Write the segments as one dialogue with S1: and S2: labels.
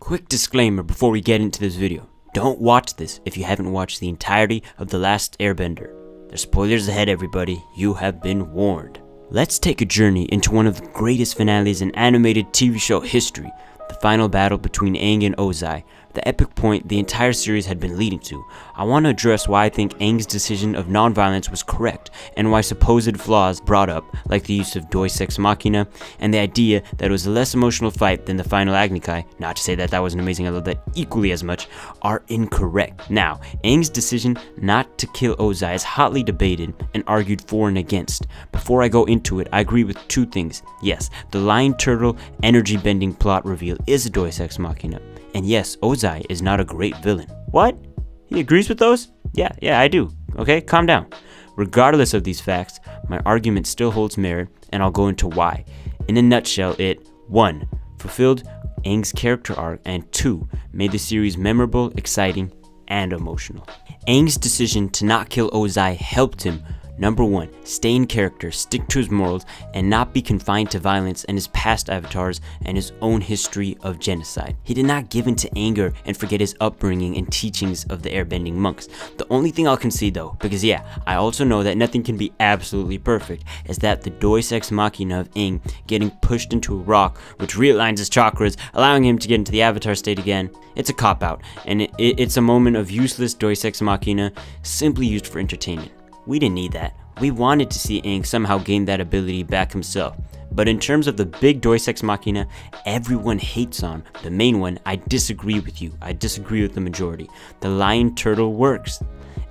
S1: Quick disclaimer before we get into this video. Don't watch this if you haven't watched the entirety of The Last Airbender. There's spoilers ahead, everybody. You have been warned. Let's take a journey into one of the greatest finales in animated TV show history, the final battle between Aang and Ozai, the epic point the entire series had been leading to. I want to address why I think Aang's decision of non-violence was correct, and why supposed flaws brought up, like the use of deus ex machina, and the idea that it was a less emotional fight than the Final Agni Kai, not to say that that wasn't amazing, I love that equally as much, are incorrect. Now, Aang's decision not to kill Ozai is hotly debated and argued for and against. Before I go into it, I agree with two things. Yes, the lion turtle energy bending plot reveal is a deus ex machina. And yes, Ozai is not a great villain. What? He agrees with those? Yeah, I do. Okay, calm down. Regardless of these facts, my argument still holds merit, and I'll go into why. In a nutshell, it 1. Fulfilled Aang's character arc, and 2. Made the series memorable, exciting, and emotional. Aang's decision to not kill Ozai helped him, number 1, stay in character, stick to his morals, and not be confined to violence and his past avatars and his own history of genocide. He did not give in to anger and forget his upbringing and teachings of the airbending monks. The only thing I'll concede though, because yeah, I also know that nothing can be absolutely perfect, is that the deus ex machina of Aang getting pushed into a rock which realigns his chakras, allowing him to get into the avatar state again, it's a cop-out, and it's a moment of useless deus ex machina simply used for entertainment. We didn't need that. We wanted to see Aang somehow gain that ability back himself. But in terms of the big deus ex machina everyone hates on, the main one, I disagree with you. I disagree with the majority. The lion turtle works.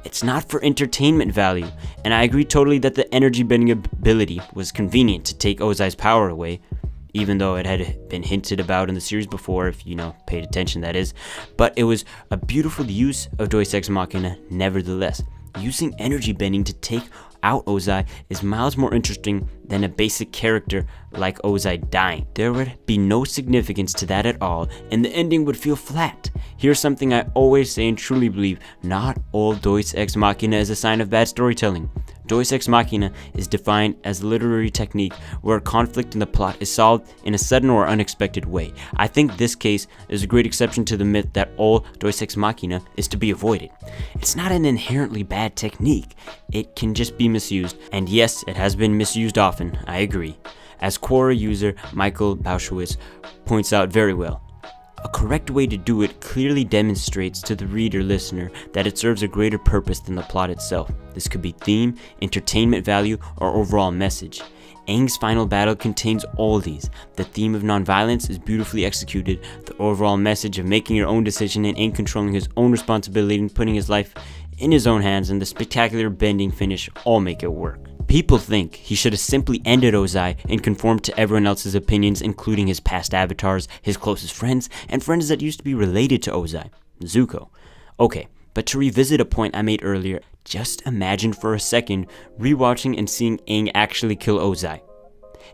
S1: It's not for entertainment value, and I agree totally that the energy bending ability was convenient to take Ozai's power away, even though it had been hinted about in the series before, if you paid attention, that is. But it was a beautiful use of deus ex machina nevertheless. Using energy bending to take out Ozai is miles more interesting than a basic character like Ozai dying. There would be no significance to that at all, and the ending would feel flat. Here's something I always say and truly believe: not all deus ex machina is a sign of bad storytelling. Deus ex machina is defined as a literary technique where a conflict in the plot is solved in a sudden or unexpected way. I think this case is a great exception to the myth that all deus ex machina is to be avoided. It's not an inherently bad technique, it can just be misused, and yes, it has been misused often, I agree. As Quora user Michael Bauschwitz points out very well, a correct way to do it clearly demonstrates to the reader-listener that it serves a greater purpose than the plot itself. This could be theme, entertainment value, or overall message. Aang's final battle contains all these. The theme of non-violence is beautifully executed, the overall message of making your own decision and Aang controlling his own responsibility and putting his life in his own hands, and the spectacular bending finish all make it work. People think he should have simply ended Ozai and conformed to everyone else's opinions, including his past avatars, his closest friends, and friends that used to be related to Ozai, Zuko. Okay, but to revisit a point I made earlier, just imagine for a second rewatching and seeing Aang actually kill Ozai.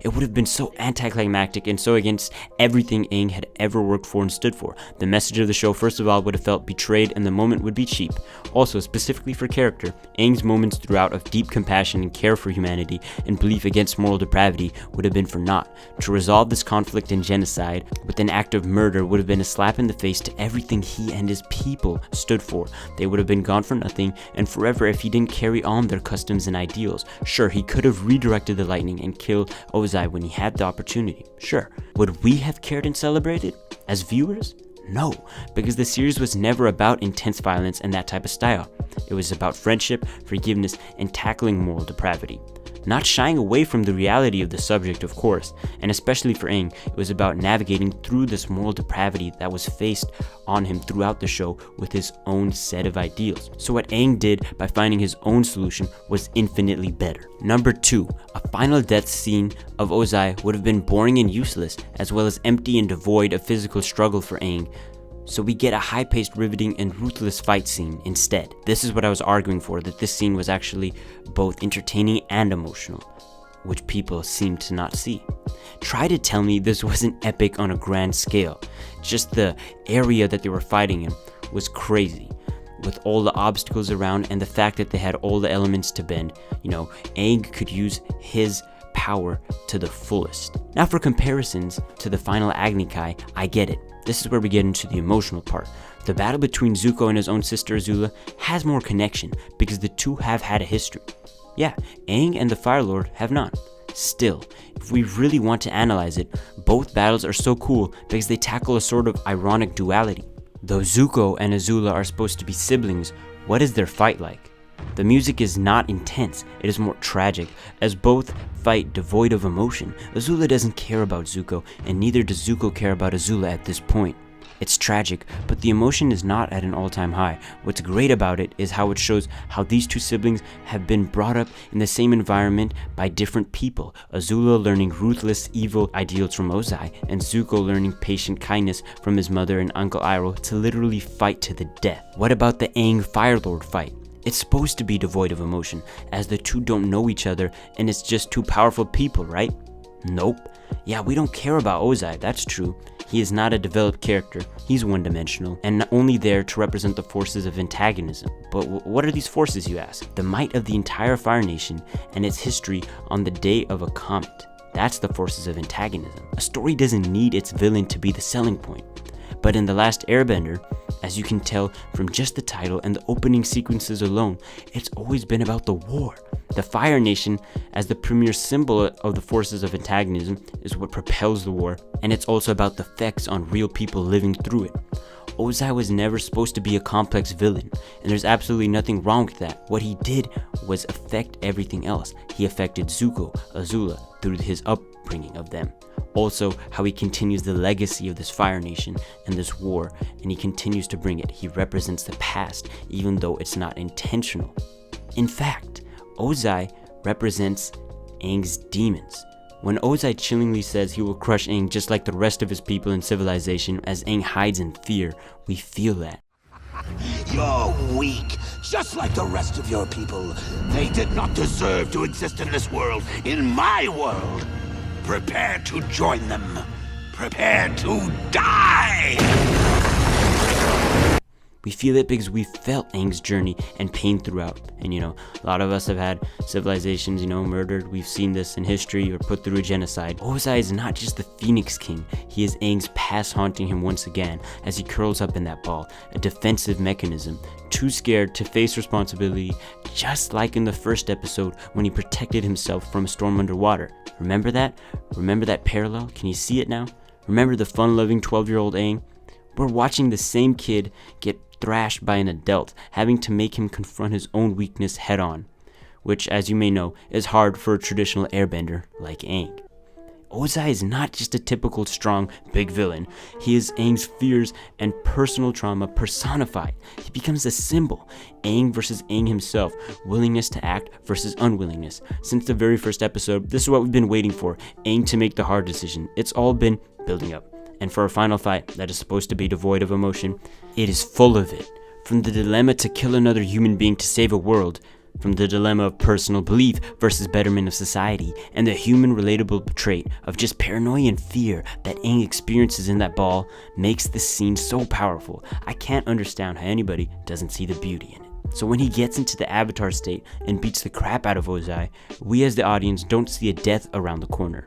S1: It would have been so anticlimactic and so against everything Aang had ever worked for and stood for. The message of the show, first of all, would have felt betrayed, and the moment would be cheap. Also, specifically for character, Aang's moments throughout of deep compassion and care for humanity and belief against moral depravity would have been for naught. To resolve this conflict and genocide with an act of murder would have been a slap in the face to everything he and his people stood for. They would have been gone for nothing and forever if he didn't carry on their customs and ideals. Sure, he could have redirected the lightning and killed Ozai when he had the opportunity. Sure. Would we have cared and celebrated? As viewers? No, because the series was never about intense violence and that type of style. It was about friendship, forgiveness, and tackling moral depravity. Not shying away from the reality of the subject, of course, and especially for Aang, it was about navigating through this moral depravity that was faced on him throughout the show with his own set of ideals. So what Aang did by finding his own solution was infinitely better. Number 2, a final death scene of Ozai would have been boring and useless, as well as empty and devoid of physical struggle for Aang. So we get a high-paced, riveting, and ruthless fight scene instead. This is what I was arguing for, that this scene was actually both entertaining and emotional, which people seem to not see. Try to tell me this wasn't epic on a grand scale. Just the area that they were fighting in was crazy, with all the obstacles around and the fact that they had all the elements to bend. Aang could use his power to the fullest. Now for comparisons to the Final Agni Kai, I get it. This is where we get into the emotional part. The battle between Zuko and his own sister Azula has more connection because the two have had a history. Yeah, Aang and the Fire Lord have not. Still, if we really want to analyze it, both battles are so cool because they tackle a sort of ironic duality. Though Zuko and Azula are supposed to be siblings, what is their fight like? The music is not intense, it is more tragic, as both fight devoid of emotion. Azula doesn't care about Zuko, and neither does Zuko care about Azula at this point. It's tragic, but the emotion is not at an all-time high. What's great about it is how it shows how these two siblings have been brought up in the same environment by different people. Azula learning ruthless, evil ideals from Ozai, and Zuko learning patient kindness from his mother and Uncle Iroh to literally fight to the death. What about the Aang Fire Lord fight? It's supposed to be devoid of emotion, as the two don't know each other and it's just two powerful people, right? Nope. Yeah, we don't care about Ozai, that's true. He is not a developed character, he's one-dimensional, and only there to represent the forces of antagonism. But what are these forces, you ask? The might of the entire Fire Nation and its history on the day of a comet. That's the forces of antagonism. A story doesn't need its villain to be the selling point. But in The Last Airbender, as you can tell from just the title and the opening sequences alone, it's always been about the war. The Fire Nation, as the premier symbol of the forces of antagonism, is what propels the war, and it's also about the effects on real people living through it. Ozai was never supposed to be a complex villain, and there's absolutely nothing wrong with that. What he did was affect everything else. He affected Zuko, Azula, through his upbringing of them. Also, how he continues the legacy of this Fire Nation and this war, and he continues to bring it. He represents the past, even though it's not intentional. In fact, Ozai represents Aang's demons. When Ozai chillingly says he will crush Aang just like the rest of his people in civilization, as Aang hides in fear, we feel that.
S2: You're weak, just like the rest of your people. They did not deserve to exist in this world, in my world. Prepare to join them. Prepare to die!
S1: We feel it because we felt Aang's journey and pain throughout. And a lot of us have had civilizations, murdered. We've seen this in history or put through a genocide. Ozai is not just the Phoenix King. He is Aang's past haunting him once again as he curls up in that ball, a defensive mechanism, too scared to face responsibility, just like in the first episode when he protected himself from a storm underwater. Remember that? Remember that parallel? Can you see it now? Remember the fun-loving 12-year-old Aang? We're watching the same kid get thrashed by an adult, having to make him confront his own weakness head-on, which, as you may know, is hard for a traditional airbender like Aang. Ozai is not just a typical strong, big villain. He is Aang's fears and personal trauma personified. He becomes a symbol. Aang versus Aang himself. Willingness to act versus unwillingness. Since the very first episode, this is what we've been waiting for. Aang to make the hard decision. It's all been building up. And for a final fight that is supposed to be devoid of emotion, it is full of it. From the dilemma to kill another human being to save a world, from the dilemma of personal belief versus betterment of society, and the human relatable trait of just paranoia and fear that Aang experiences in that ball makes this scene so powerful. I can't understand how anybody doesn't see the beauty in it. So when he gets into the avatar state and beats the crap out of Ozai, we as the audience don't see a death around the corner.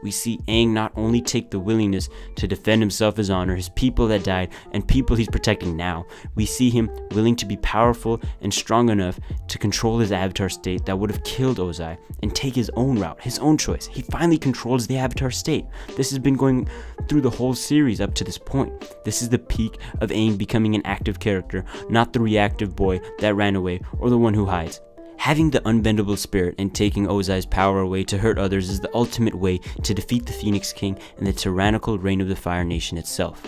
S1: We see Aang not only take the willingness to defend himself, his honor, his people that died, and people he's protecting now. We see him willing to be powerful and strong enough to control his avatar state that would have killed Ozai and take his own route, his own choice. He finally controls the avatar state. This has been going through the whole series up to this point. This is the peak of Aang becoming an active character, not the reactive boy that ran away or the one who hides. Having the unbendable spirit and taking Ozai's power away to hurt others is the ultimate way to defeat the Phoenix King and the tyrannical reign of the Fire Nation itself.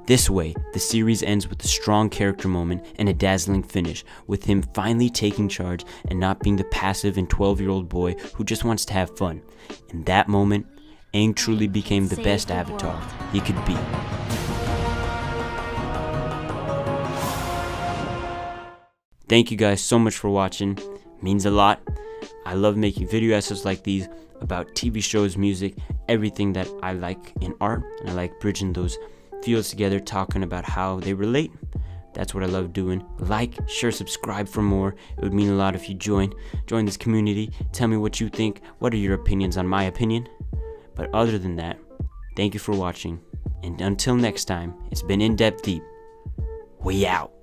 S1: This way, the series ends with a strong character moment and a dazzling finish, with him finally taking charge and not being the passive and 12-year-old boy who just wants to have fun. In that moment, Aang truly became the best avatar he could be. Thank you guys so much for watching. Means a lot. I love making video essays like these about TV shows, music, everything that I like in art, and I like bridging those fields together, talking about how they relate. That's what I love doing. Like, share, subscribe for more. It would mean a lot if you join this community. Tell me what you think. What are your opinions on my opinion? But other than that, Thank you for watching. And until next time, it's been In Depth Deep. We out.